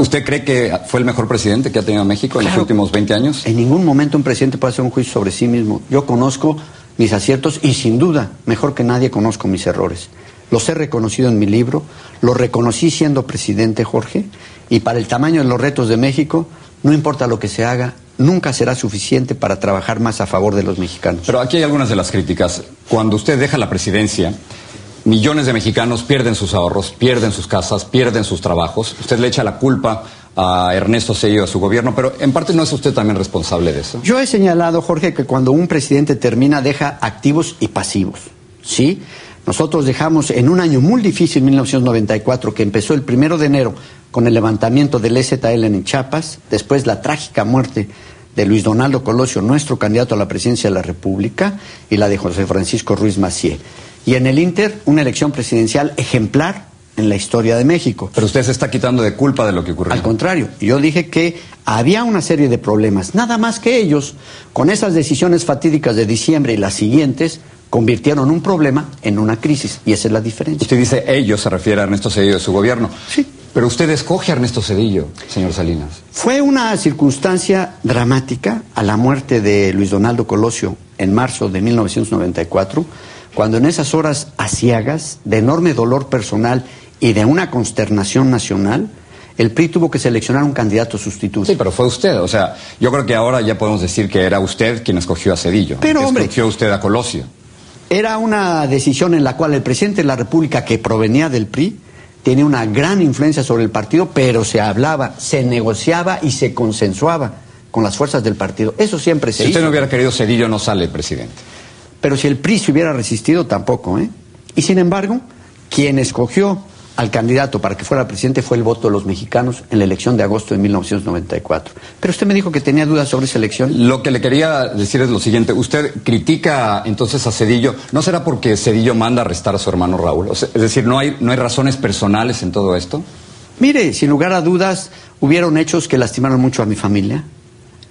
¿Usted cree que fue el mejor presidente que ha tenido México en los últimos 20 años? En ningún momento un presidente puede hacer un juicio sobre sí mismo. Yo conozco mis aciertos y sin duda, mejor que nadie, conozco mis errores. Los he reconocido en mi libro, los reconocí siendo presidente, Jorge, y para el tamaño de los retos de México, no importa lo que se haga, nunca será suficiente para trabajar más a favor de los mexicanos. Pero aquí hay algunas de las críticas. Cuando usted deja la presidencia, millones de mexicanos pierden sus ahorros, pierden sus casas, pierden sus trabajos. Usted le echa la culpa a Ernesto Zedillo, a su gobierno, pero en parte ¿no es usted también responsable de eso? Yo he señalado, Jorge, que cuando un presidente termina, deja activos y pasivos, ¿sí? Nosotros dejamos en un año muy difícil, 1994, que empezó el 1 de enero con el levantamiento del EZL en Chiapas, después la trágica muerte de Luis Donaldo Colosio, nuestro candidato a la presidencia de la República, y la de José Francisco Ruiz Massieu. Y en el Inter, una elección presidencial ejemplar en la historia de México. Pero usted se está quitando de culpa de lo que ocurrió. Al contrario, yo dije que había una serie de problemas, nada más que ellos, con esas decisiones fatídicas de diciembre y las siguientes, convirtieron un problema en una crisis, y esa es la diferencia. Usted dice ellos, se refiere a Ernesto Zedillo de su gobierno. Sí. Pero usted escoge a Ernesto Zedillo, señor Salinas. Fue una circunstancia dramática a la muerte de Luis Donaldo Colosio en marzo de 1994, cuando en esas horas aciagas, de enorme dolor personal y de una consternación nacional, el PRI tuvo que seleccionar un candidato sustituto. Sí, pero fue usted. O sea, yo creo que ahora ya podemos decir que era usted quien escogió a Zedillo. Pero, hombre, escogió usted a Colosio. Era una decisión en la cual el presidente de la República, que provenía del PRI, tiene una gran influencia sobre el partido, pero se hablaba, se negociaba y se consensuaba con las fuerzas del partido. Eso siempre se hizo. Si usted no hubiera querido Zedillo, no sale presidente. Pero si el PRI se hubiera resistido, tampoco, ¿eh? Y sin embargo, quien escogió al candidato para que fuera presidente fue el voto de los mexicanos en la elección de agosto de 1994. Pero usted me dijo que tenía dudas sobre esa elección. Lo que le quería decir es lo siguiente. Usted critica entonces a Zedillo. ¿No será porque Zedillo manda a arrestar a su hermano Raúl? O sea, es decir, ¿no hay razones personales en todo esto? Mire, sin lugar a dudas, hubieron hechos que lastimaron mucho a mi familia.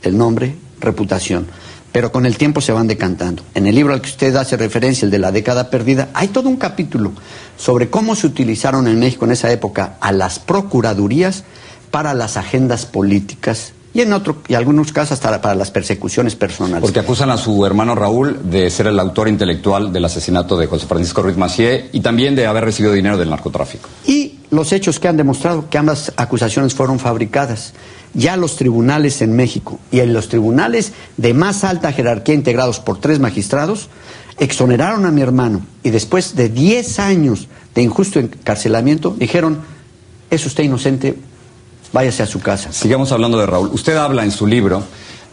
El nombre, reputación. Pero con el tiempo se van decantando. En el libro al que usted hace referencia, el de la década perdida, hay todo un capítulo sobre cómo se utilizaron en México en esa época a las procuradurías para las agendas políticas y en algunos casos hasta para las persecuciones personales. Porque acusan a su hermano Raúl de ser el autor intelectual del asesinato de José Francisco Ruiz Massieu y también de haber recibido dinero del narcotráfico. Y los hechos que han demostrado que ambas acusaciones fueron fabricadas. Ya los tribunales en México y en los tribunales de más alta jerarquía integrados por 3 magistrados exoneraron a mi hermano y después de 10 años de injusto encarcelamiento dijeron, es usted inocente, váyase a su casa. Sigamos hablando de Raúl. Usted habla en su libro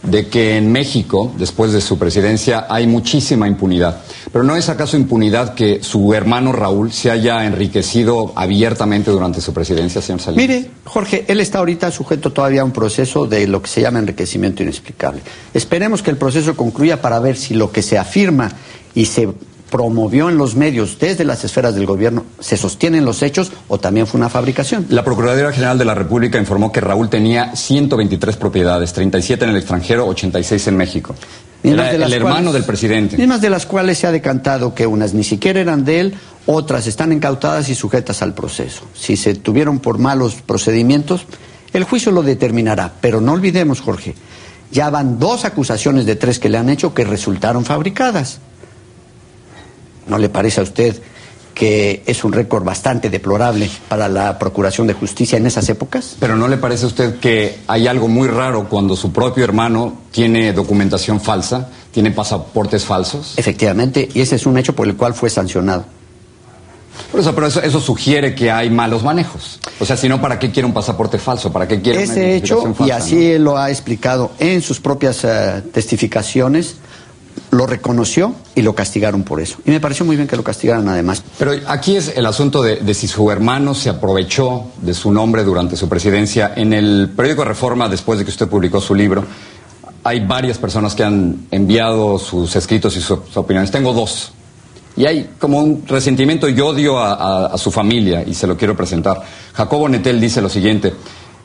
de que en México, después de su presidencia, hay muchísima impunidad. Pero ¿no es acaso impunidad que su hermano Raúl se haya enriquecido abiertamente durante su presidencia, señor Salinas? Mire, Jorge, él está ahorita sujeto todavía a un proceso de lo que se llama enriquecimiento inexplicable. Esperemos que el proceso concluya para ver si lo que se afirma y se promovió en los medios desde las esferas del gobierno se sostienen los hechos o también fue una fabricación. La Procuraduría General de la República informó que Raúl tenía 123 propiedades, 37 en el extranjero, 86 en México. Era el hermano del presidente. Mismas de las cuales se ha decantado que unas ni siquiera eran de él, otras están incautadas y sujetas al proceso. Si se tuvieron por malos procedimientos, el juicio lo determinará. Pero no olvidemos, Jorge, ya van 2 acusaciones de 3 que le han hecho que resultaron fabricadas. ¿No le parece a usted que es un récord bastante deplorable para la Procuración de Justicia en esas épocas? Pero ¿no le parece a usted que hay algo muy raro cuando su propio hermano tiene documentación falsa, tiene pasaportes falsos? Efectivamente, y ese es un hecho por el cual fue sancionado. Pero eso sugiere que hay malos manejos. O sea, si no, ¿para qué quiere un pasaporte falso? ¿Para qué quiere una identificación falsa? Y así lo ha explicado en sus propias testificaciones, lo reconoció y lo castigaron por eso. Y me pareció muy bien que lo castigaran además. Pero aquí es el asunto de si su hermano se aprovechó de su nombre durante su presidencia. En el periódico Reforma, después de que usted publicó su libro, hay varias personas que han enviado sus escritos y sus opiniones. Tengo 2. Y hay como un resentimiento y odio a su familia, y se lo quiero presentar. Jacobo Nettel dice lo siguiente: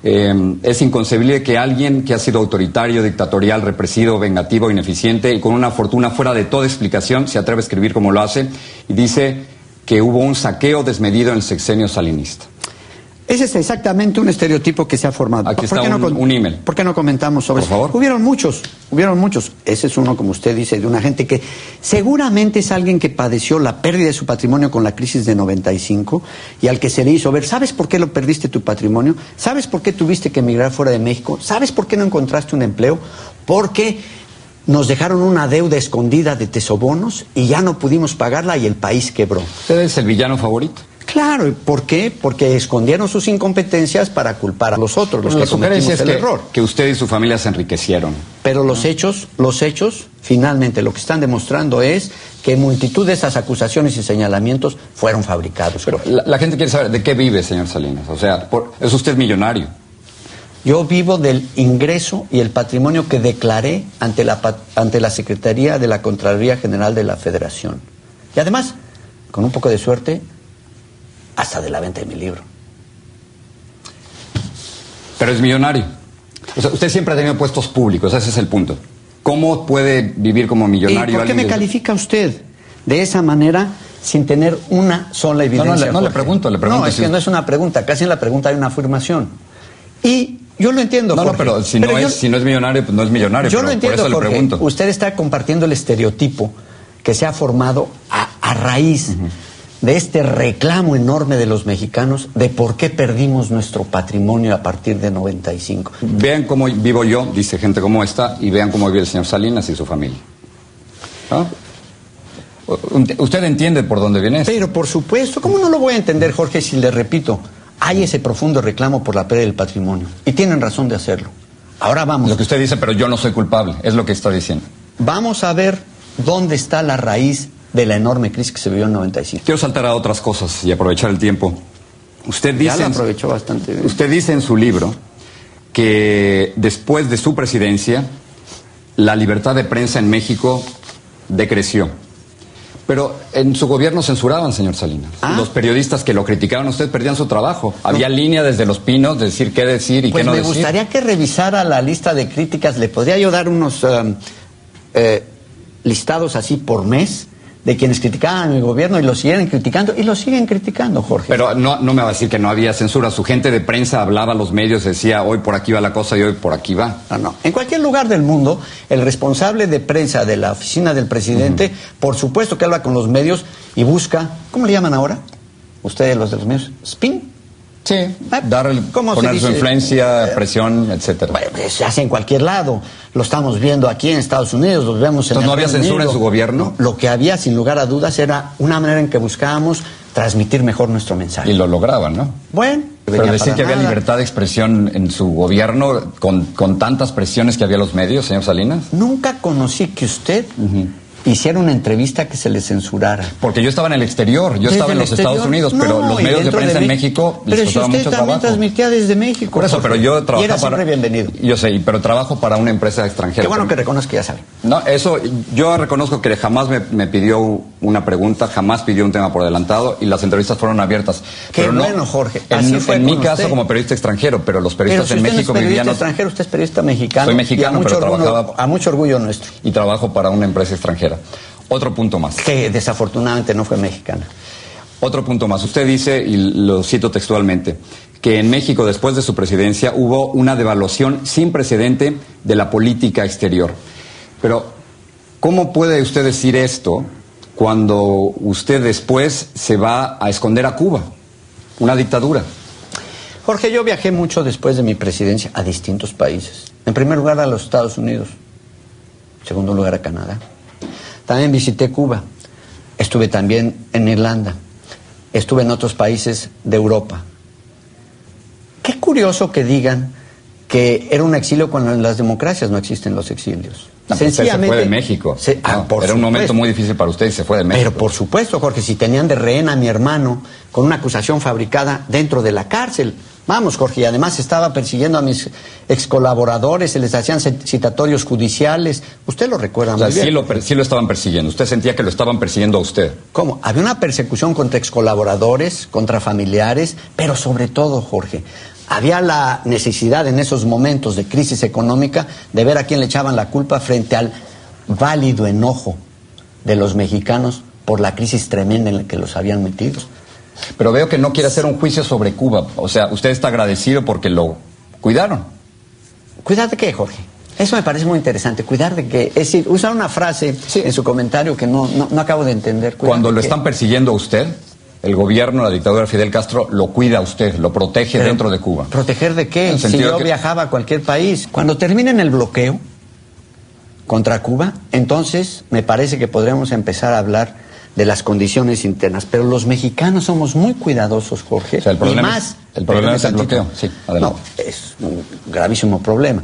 es inconcebible que alguien que ha sido autoritario, dictatorial, represivo, vengativo, ineficiente y con una fortuna fuera de toda explicación se atreve a escribir como lo hace, y dice que hubo un saqueo desmedido en el sexenio salinista. Ese es exactamente un estereotipo que se ha formado. Aquí está un email. ¿Por qué no comentamos sobre eso? Por favor. Hubieron muchos. Ese es uno, como usted dice, de una gente que seguramente es alguien que padeció la pérdida de su patrimonio con la crisis de 95 y al que se le hizo ver, ¿sabes por qué lo perdiste tu patrimonio? ¿Sabes por qué tuviste que emigrar fuera de México? ¿Sabes por qué no encontraste un empleo? Porque nos dejaron una deuda escondida de tesobonos y ya no pudimos pagarla y el país quebró. ¿Usted es el villano favorito? Claro, ¿y por qué? Porque escondieron sus incompetencias para culpar a los otros, los que cometimos el error. Que usted y su familia se enriquecieron. Pero los hechos, finalmente lo que están demostrando es que multitud de esas acusaciones y señalamientos fueron fabricados. Pero la gente quiere saber de qué vive, señor Salinas. O sea, ¿es usted millonario? Yo vivo del ingreso y el patrimonio que declaré ante la Secretaría de la Contraloría General de la Federación. Y además, con un poco de suerte, hasta de la venta de mi libro. Pero es millonario. O sea, usted siempre ha tenido puestos públicos, ese es el punto. ¿Cómo puede vivir como millonario? ¿Y por qué me califica usted de esa manera sin tener una sola evidencia? No, le pregunto. No, es que no es una pregunta, casi en la pregunta hay una afirmación. Y yo lo entiendo, Jorge. No, pero si no es millonario, pues no es millonario. Yo lo entiendo, por eso Jorge. le pregunto. Usted está compartiendo el estereotipo que se ha formado a raíz de este reclamo enorme de los mexicanos de por qué perdimos nuestro patrimonio a partir de 95. Vean cómo vivo yo, dice gente como esta, y vean cómo vive el señor Salinas y su familia. ¿No? Usted entiende por dónde viene esto. Pero por supuesto, ¿cómo no lo voy a entender, Jorge, si le repito? Hay ese profundo reclamo por la pérdida del patrimonio. Y tienen razón de hacerlo. Ahora vamos. Lo que usted dice, pero yo no soy culpable, es lo que está diciendo. Vamos a ver dónde está la raíz de la enorme crisis que se vivió en 95. Quiero saltar a otras cosas y aprovechar el tiempo. Usted dice, ya lo aprovechó bastante bien. Usted dice en su libro que después de su presidencia, la libertad de prensa en México decreció. Pero en su gobierno censuraban, señor Salinas. Los periodistas que lo criticaban a usted perdían su trabajo. Había línea desde Los Pinos de decir qué decir y qué no decir. Pues me gustaría que revisara la lista de críticas. ¿Le podría yo dar unos listados así por mes de quienes criticaban el gobierno y lo siguen criticando, Jorge? Pero no me va a decir que no había censura. Su gente de prensa hablaba a los medios, decía hoy por aquí va la cosa y hoy por aquí va. No. En cualquier lugar del mundo, el responsable de prensa de la oficina del presidente, por supuesto que habla con los medios y busca, ¿cómo le llaman ahora? Ustedes, los de los medios, spin. Sí, poner su influencia, presión, etcétera. Bueno, se hace en cualquier lado. Lo estamos viendo aquí en Estados Unidos, lo vemos en Entonces, ¿no había censura en su gobierno? No, lo que había, sin lugar a dudas, era una manera en que buscábamos transmitir mejor nuestro mensaje. Y lo lograban, ¿no? Bueno. Pero decir que había libertad de expresión en su gobierno con tantas presiones que había los medios, señor Salinas. Nunca conocí que usted hiciera una entrevista que se le censurara. Porque yo estaba en el exterior, yo estaba en los Estados Unidos, pero los medios de prensa en México les costaba mucho trabajo. Pero si usted también transmitía desde México. Por eso, pero yo trabajaba y era siempre bienvenido. Yo sé, pero trabajo para una empresa extranjera. Qué bueno que reconozca que ya sabe. No, eso, yo reconozco que jamás me pidió una pregunta, jamás pidió un tema por adelantado y las entrevistas fueron abiertas. Qué pero bueno, Jorge. En mi caso, como periodista extranjero, pero los periodistas en México vivían... Pero si usted no es periodista extranjero, usted es periodista mexicano. Soy mexicano, pero trabajaba... A mucho orgullo nuestro. Y trabajo para una empresa extranjera. Otro punto más. Que desafortunadamente no fue mexicana. Otro punto más. Usted dice, y lo cito textualmente, que en México, después de su presidencia, hubo una devaluación sin precedente de la política exterior. Pero, ¿cómo puede usted decir esto cuando usted después se va a esconder a Cuba? Una dictadura. Jorge, yo viajé mucho después de mi presidencia a distintos países. En primer lugar a los Estados Unidos. En segundo lugar a Canadá. También visité Cuba, estuve también en Irlanda, estuve en otros países de Europa. Qué curioso que digan que era un exilio cuando en las democracias no existen los exilios. No, sencillamente se fue de México. Era un momento muy difícil para usted y se fue de México. Pero por supuesto, Jorge, si tenían de rehén a mi hermano con una acusación fabricada dentro de la cárcel. Vamos, Jorge, y además estaba persiguiendo a mis ex colaboradores, se les hacían citatorios judiciales. Usted lo recuerda muy bien. Sí lo estaban persiguiendo. ¿Usted sentía que lo estaban persiguiendo a usted? ¿Cómo? Había una persecución contra ex colaboradores, contra familiares, pero sobre todo, Jorge, había la necesidad en esos momentos de crisis económica de ver a quién le echaban la culpa frente al válido enojo de los mexicanos por la crisis tremenda en la que los habían metido. Pero veo que no quiere hacer un juicio sobre Cuba. O sea, usted está agradecido porque lo cuidaron. ¿Cuidar de qué, Jorge? Eso me parece muy interesante. ¿Cuidar de qué? Es decir, usar una frase en su comentario que no acabo de entender. Cuando lo están persiguiendo a usted, el gobierno, la dictadura de Fidel Castro, lo cuida a usted, lo protege dentro de Cuba. ¿Proteger de qué? Si yo viajaba a cualquier país. Cuando terminen el bloqueo contra Cuba, entonces me parece que podremos empezar a hablar de las condiciones internas. Pero los mexicanos somos muy cuidadosos, Jorge. O sea, el problema, y más, el problema es el bloqueo. Sí, adelante. No, es un gravísimo problema.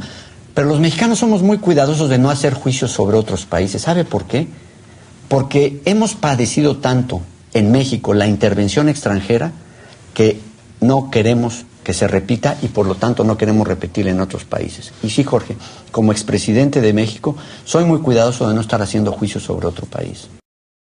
Pero los mexicanos somos muy cuidadosos de no hacer juicios sobre otros países. ¿Sabe por qué? Porque hemos padecido tanto en México la intervención extranjera que no queremos que se repita y por lo tanto no queremos repetirla en otros países. Y sí, Jorge, como expresidente de México, soy muy cuidadoso de no estar haciendo juicios sobre otro país.